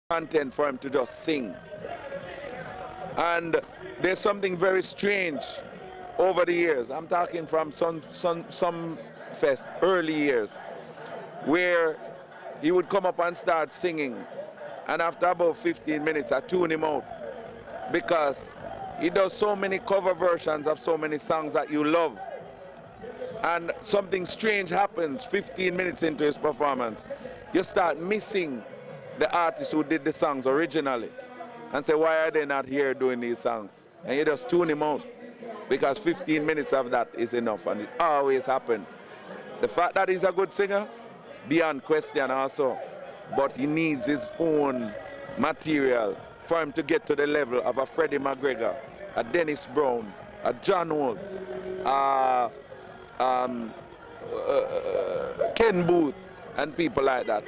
content for him to just sing. And there's something very strange over the years. I'm talking from some fest early years, where he would come up and start singing, and after about 15 minutes I tune him out, because he does so many cover versions of so many songs that you love, and something strange happens 15 minutes into his performance. You start missing the artists who did the songs originally and say, why are they not here doing these songs? And you just tune him out, because 15 minutes of that is enough, and it always happens. The fact that he's a good singer, beyond question also, but he needs his own material for him to get to the level of a Freddie McGregor, a Dennis Brown, a John Holmes, Ken Booth, and people like that.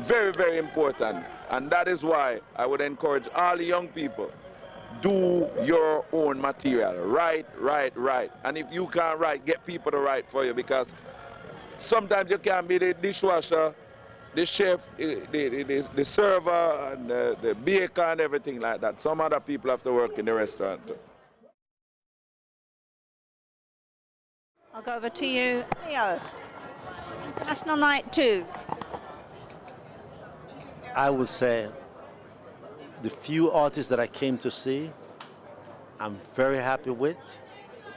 Very, very important. And that is why I would encourage all the young people, do your own material. Write. And if you can't write, get people to write for you, because sometimes you can't be the dishwasher, the chef, the server, and the baker and everything like that. Some other people have to work in the restaurant too. I'll go over to you, Theo. International Night 2. I would say the few artists that I came to see, I'm very happy with.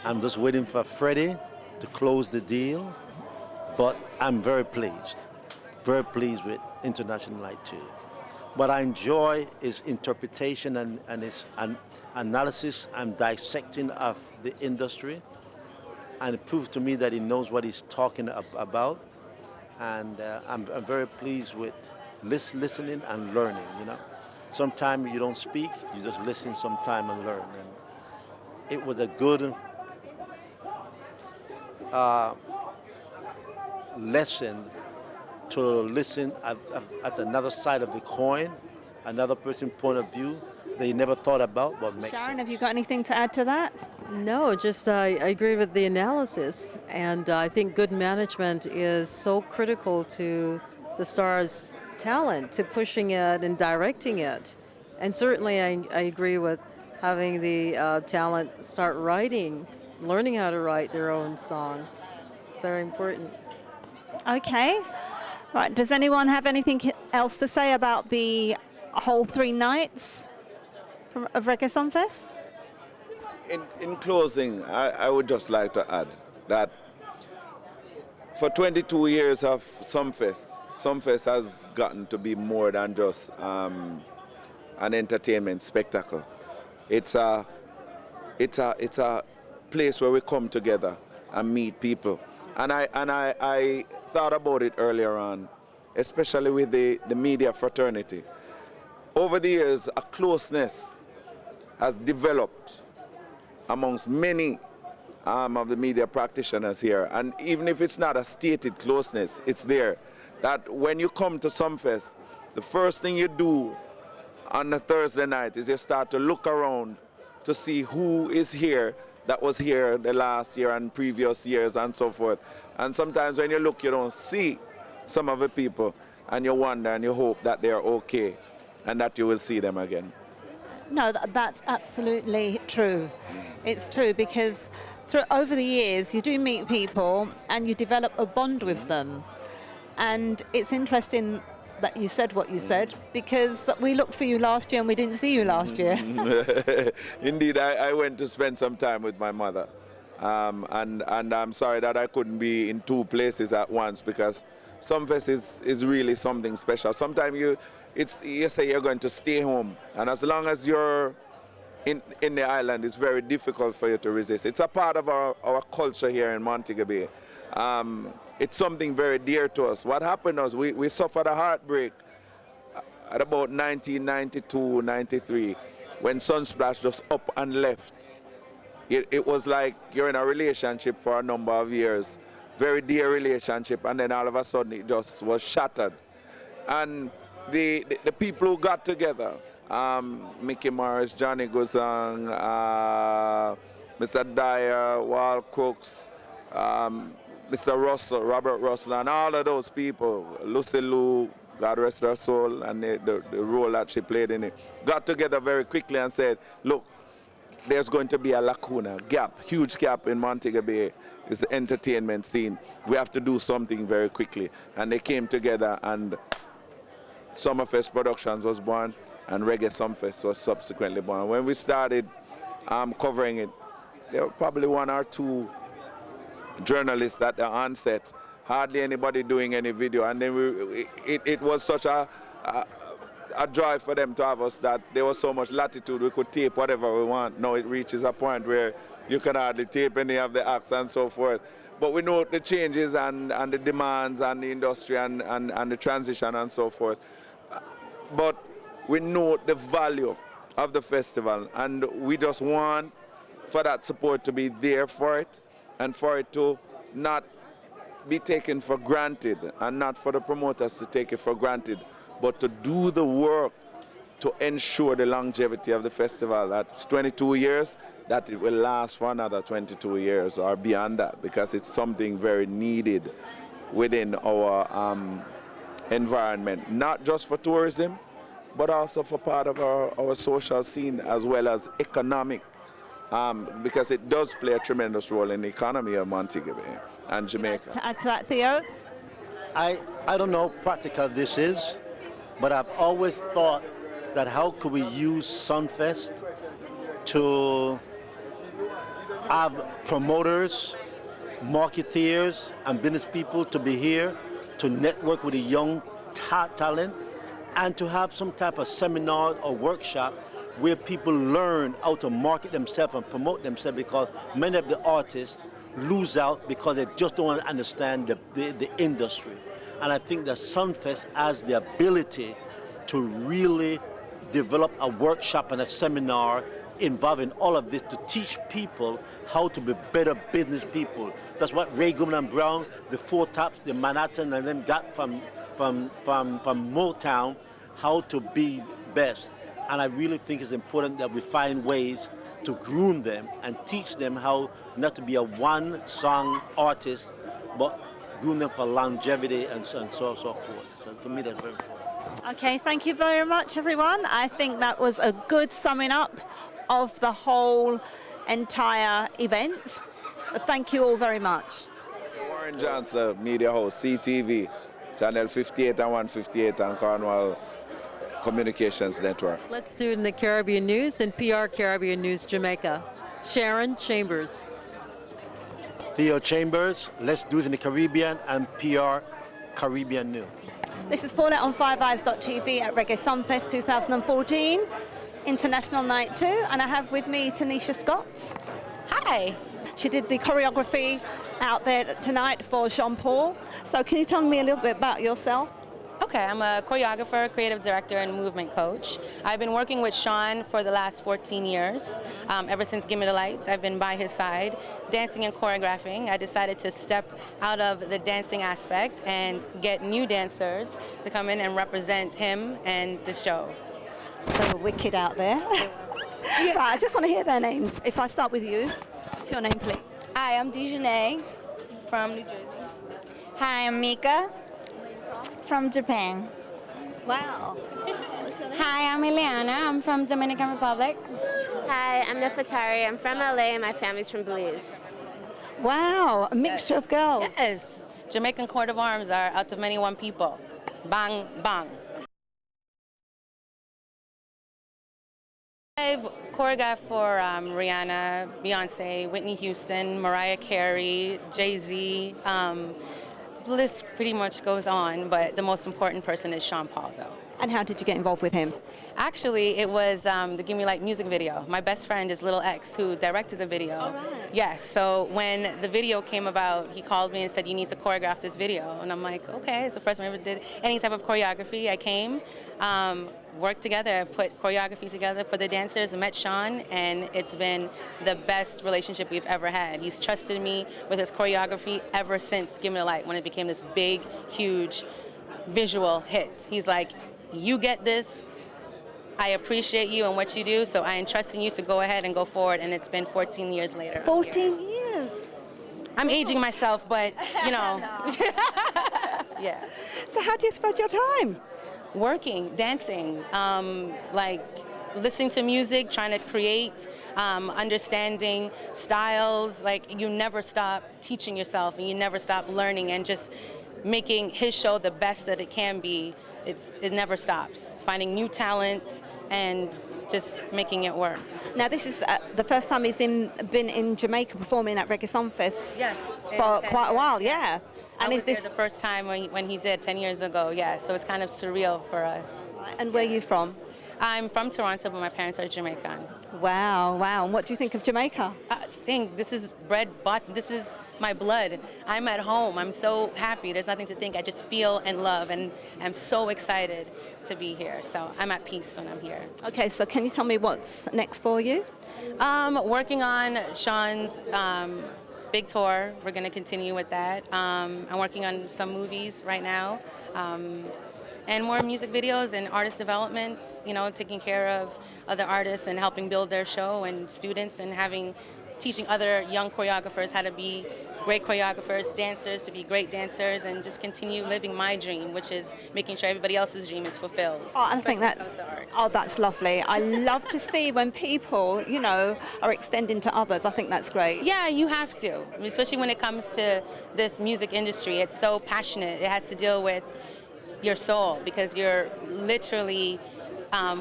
I'm just waiting for Freddie to close the deal, but I'm very pleased with International Night 2. What I enjoy is interpretation and his analysis and dissecting of the industry, and it proves to me that he knows what he's talking about, and I'm very pleased with listening and learning, you know. Sometimes you don't speak, you just listen sometime and learn. And it was a good lesson to listen at another side of the coin, another person's point of view that you never thought about, but makes Sharon, sense. have you got anything to add to that? No, just I agree with the analysis, and I think good management is so critical to the star's talent, to pushing it and directing it. And certainly I agree with having the talent start writing, learning how to write their own songs. It's very important. Okay. Right, does anyone have anything else to say about the whole 3 nights of Reggae Sumfest? In closing, I would just like to add that for 22 years of Sumfest has gotten to be more than just an entertainment spectacle. It's a place where we come together and meet people. And I thought about it earlier on, especially with the media fraternity. Over the years, a closeness has developed amongst many of the media practitioners here. And even if it's not a stated closeness, it's there. That when you come to Sumfest, the first thing you do on a Thursday night is you start to look around to see who is here that was here the last year and previous years and so forth. And sometimes when you look, you don't see some of the people, and you wonder and you hope that they're okay and that you will see them again. No, that's absolutely true. It's true, because over the years you do meet people and you develop a bond with them. And it's interesting that you said what you said, because we looked for you last year and we didn't see you last year. Indeed, I went to spend some time with my mother. And I'm sorry that I couldn't be in 2 places at once, because Sumfest is really something special. Sometimes you say you're going to stay home, and as long as you're in the island, it's very difficult for you to resist. It's a part of our culture here in Montego Bay. It's something very dear to us. What happened was we suffered a heartbreak at about 1992, 93, when Sunsplash just up and left. It was like you're in a relationship for a number of years, very dear relationship, and then all of a sudden it just was shattered. And the people who got together, Mickey Morris, Johnny Guzang, Mr. Dyer, Wal Crooks, Mr. Russell, Robert Russell, and all of those people, Lucy Lou, God rest her soul, and the role that she played in it, got together very quickly and said, look, there's going to be a lacuna, gap, huge gap in Montego Bay. It's the entertainment scene. We have to do something very quickly. And they came together, and Summerfest Productions was born, and Reggae Sumfest was subsequently born. When we started covering it, there were probably 1 or 2 journalists at the onset, hardly anybody doing any video, and then it was such a joy for them to have us that there was so much latitude, we could tape whatever we want. Now it reaches a point where you can hardly tape any of the acts and so forth. But we know the changes and the demands and the industry and the transition and so forth. But we know the value of the festival, and we just want for that support to be there for it, and for it to not be taken for granted, and not for the promoters to take it for granted, but to do the work to ensure the longevity of the festival. That's 22 years, that it will last for another 22 years or beyond that, because it's something very needed within our environment, not just for tourism, but also for part of our social scene as well as economic, because it does play a tremendous role in the economy of Montego Bay and Jamaica. To add to that, Theo? I don't know how practical this is, but I've always thought that how could we use Sunfest to have promoters, marketeers, and business people to be here to network with the young talent, and to have some type of seminar or workshop where people learn how to market themselves and promote themselves, because many of the artists lose out because they just don't understand the industry. And I think that Sunfest has the ability to really develop a workshop and a seminar involving all of this to teach people how to be better business people. That's what Ray Goodman and Brown, the Four Tops, the Manhattan, and them got from Motown, how to be best. And I really think it's important that we find ways to groom them and teach them how not to be a one-song artist, but groom them for longevity and so forth. So for me, that's very important. Okay, thank you very much, everyone. I think that was a good summing up of the whole entire event. Thank you all very much. Warren Johnson, Media House, CTV, Channel 58 and 158 and Cornwall Communications Network. Let's Do It in the Caribbean News and PR Caribbean News Jamaica. Sharon Chambers. Theo Chambers, Let's Do It in the Caribbean, and PR Caribbean News. This is Paulette on FiveEyes.tv at Reggae Sumfest 2014, International Night 2, and I have with me Tanisha Scott. Hi. She did the choreography out there tonight for Jean-Paul. So can you tell me a little bit about yourself? Okay, I'm a choreographer, creative director, and movement coach. I've been working with Sean for the last 14 years. Ever since Gimme the Lights, I've been by his side, dancing and choreographing. I decided to step out of the dancing aspect and get new dancers to come in and represent him and the show. They were wicked out there. Right, I just want to hear their names. If I start with you, what's your name, please? Hi, I'm Dejanay from New Jersey. Hi, I'm Mika from Japan. Wow. Hi, I'm Ileana. I'm from Dominican Republic. Hi, I'm Nefertari. I'm from LA and my family's from Belize. Wow, a mixture of girls. Yes, Jamaican Court of Arms are out of many one people. Bang, bang. I've choreographed for Rihanna, Beyonce, Whitney Houston, Mariah Carey, Jay-Z. The list pretty much goes on, but the most important person is Sean Paul, though. And how did you get involved with him? Actually, it was the Gimme Light music video. My best friend is Little X, who directed the video. All right. Yes, so when the video came about, he called me and said, you need to choreograph this video. And I'm like, okay, it's the first time I ever did any type of choreography. I came, worked together, put choreography together for the dancers, met Sean, and it's been the best relationship we've ever had. He's trusted me with his choreography ever since Gimme the Light, when it became this big, huge visual hit. He's like, you get this, I appreciate you and what you do, so I entrust in you to go ahead and go forward, and it's been 14 years later. 14 years. I'm aging myself, but, you know. Yeah. So how do you spread your time? Working, dancing, like listening to music, trying to create, understanding styles. Like you never stop teaching yourself and you never stop learning and just making his show the best that it can be. It never stops. Finding new talent and just making it work. Now this is the first time he's been in Jamaica performing at Reggae Sumfest. Yes. For quite a while, yeah. And is this the first time when he did 10 years ago? Yeah. So it's kind of surreal for us. And where are you from? I'm from Toronto, but my parents are Jamaican. Wow, wow. And what do you think of Jamaica? I think this is bread, butter. This is my blood. I'm at home. I'm so happy. There's nothing to think. I just feel and love, and I'm so excited to be here. So I'm at peace when I'm here. Okay, so can you tell me what's next for you? Working on Sean's big tour. We're going to continue with that. I'm working on some movies right now. And more music videos and artist development, you know, taking care of other artists and helping build their show and students and teaching other young choreographers how to be great choreographers, dancers to be great dancers, and just continue living my dream, which is making sure everybody else's dream is fulfilled. Oh, I think that's lovely. I love to see when people, you know, are extending to others. I think that's great. Yeah, you have to, especially when it comes to this music industry. It's so passionate. It has to deal with your soul, because you're literally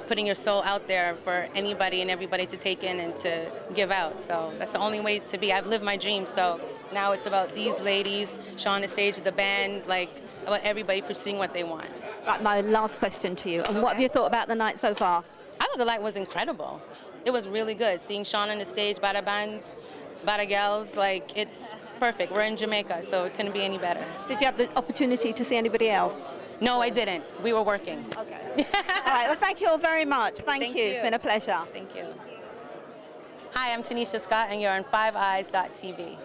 putting your soul out there for anybody and everybody to take in and to give out. So that's the only way to be. I've lived my dream, so now it's about these ladies, Sharon, the stage, the band, like about everybody pursuing what they want. Right, my last question to you, and what have you thought about the night so far? I thought the night was incredible. It was really good. Seeing Sharon on the stage, Bada Bands, Bada Gals, like it's perfect. We're in Jamaica, so it couldn't be any better. Did you have the opportunity to see anybody else? No, I didn't. We were working. Okay. All right, well, thank you all very much. Thank you. It's been a pleasure. Thank you. Hi, I'm Tanisha Scott, and you're on 5eyes.tv.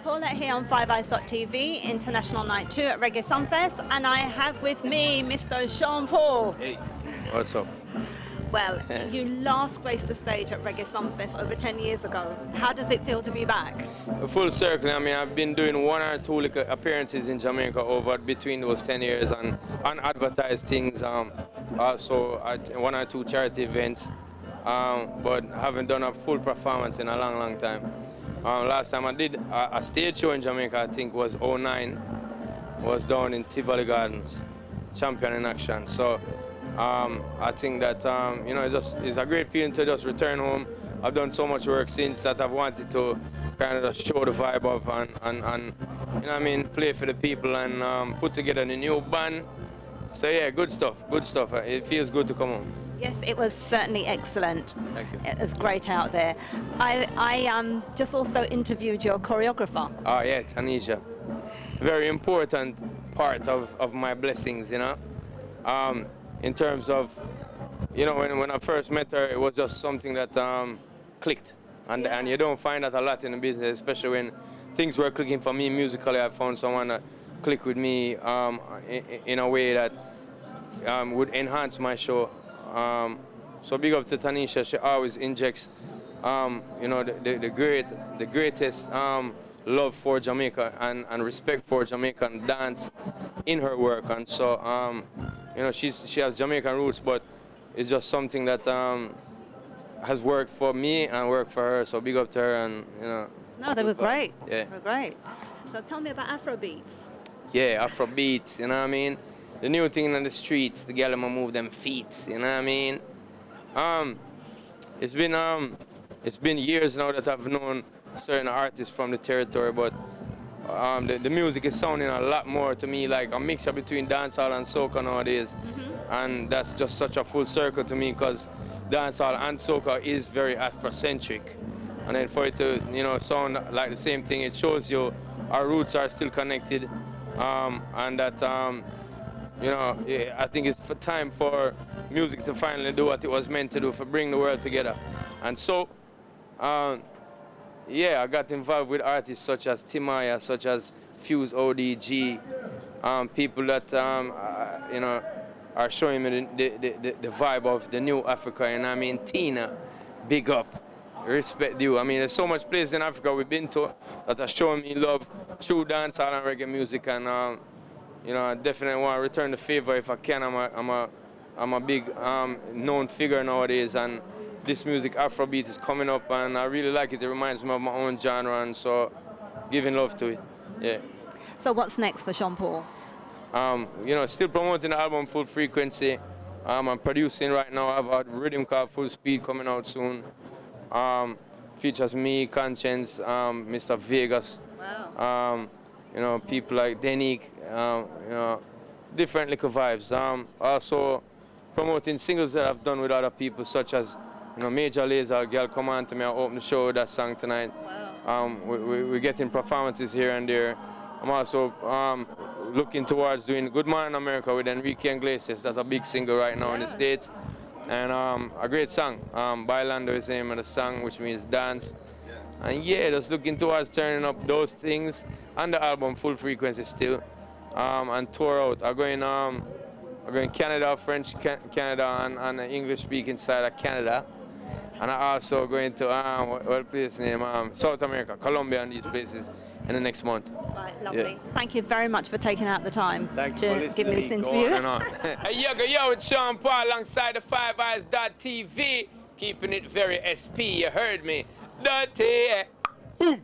Paulette here on 5eyes.tv, International Night 2 at Reggae Sumfest, and I have with me Mr. Jean-Paul. Hey, what's up? Well, you last graced the stage at Reggae Sumfest over 10 years ago. How does it feel to be back? Full circle. I mean, I've been doing 1 or 2 little appearances in Jamaica over between those 10 years and unadvertised things. Also, 1 or 2 charity events, but haven't done a full performance in a long, long time. Last time I did a stage show in Jamaica, I think was 2009, was down in Tivoli Gardens, Champion in Action. So I think that, you know, it's a great feeling to just return home. I've done so much work since that I've wanted to kind of just show the vibe of and you know what I mean, play for the people and put together a new band. So yeah, good stuff, good stuff. It feels good to come home. Yes, it was certainly excellent. Thank you. It was great out there. I just also interviewed your choreographer. Oh yeah, Tanisha. Very important part of my blessings, you know. In terms of, you know, when I first met her, it was just something that clicked. And you don't find that a lot in the business, especially when things were clicking for me musically. I found someone that clicked with me in a way that would enhance my show. So big up to Tanisha. She always injects, you know, the greatest love for Jamaica and respect for Jamaican dance in her work. And so, you know, she has Jamaican roots, but it's just something that has worked for me and worked for her. So big up to her, and you know. No, they were great. Yeah. They were great. So tell me about Afrobeats. Yeah, Afrobeats, you know what I mean? The new thing in the streets, the girl move them feet, you know what I mean? It's been years now that I've known certain artists from the territory, but the music is sounding a lot more to me like a mixture between dancehall and soca nowadays. Mm-hmm. And that's just such a full circle to me, because dancehall and soca is very Afrocentric. And then for it to, you know, sound like the same thing, it shows you our roots are still connected, and that, you know, I think it's time for music to finally do what it was meant to do, for bring the world together. And so, yeah, I got involved with artists such as Timaya, such as Fuse ODG, people that, you know, are showing me the vibe of the new Africa. And I mean, Tina, big up, respect you. I mean, there's so much places in Africa we've been to that are showing me love through dancehall and reggae music. And you know, I definitely want to return the favor if I can. I'm a big known figure nowadays, and this music, Afrobeat, is coming up, and I really like it. It reminds me of my own genre, and so giving love to it. Yeah. So what's next for Sean Paul? You know, still promoting the album Full Frequency. I'm producing right now. I have a rhythm called Full Speed coming out soon. Features me, Conscience, Mr. Vegas. Wow. You know, people like Denique, you know, different little vibes. Also promoting singles that I've done with other people, such as, you know, Major Lazer, Girl Come On To Me, I opened the show with that song tonight. Wow. We're getting performances here and there. I'm also looking towards doing Good Morning America with Enrique Iglesias. That's a big single right now in the States. And a great song. Bailando is the name of the song, which means dance. And yeah, just looking towards turning up those things on the album Full Frequency still. And tour out. I'm going Canada, French Canada, and the English-speaking side of Canada. And I'm also going to, what place name? South America, Colombia, and these places in the next month. Right, lovely. Yeah. Thank you very much for taking out the time to give me this Go interview. on and on. Hey, yo, it's Sean Paul alongside the FiveEyes.tv, keeping it very SP, you heard me. Dirty. Boom.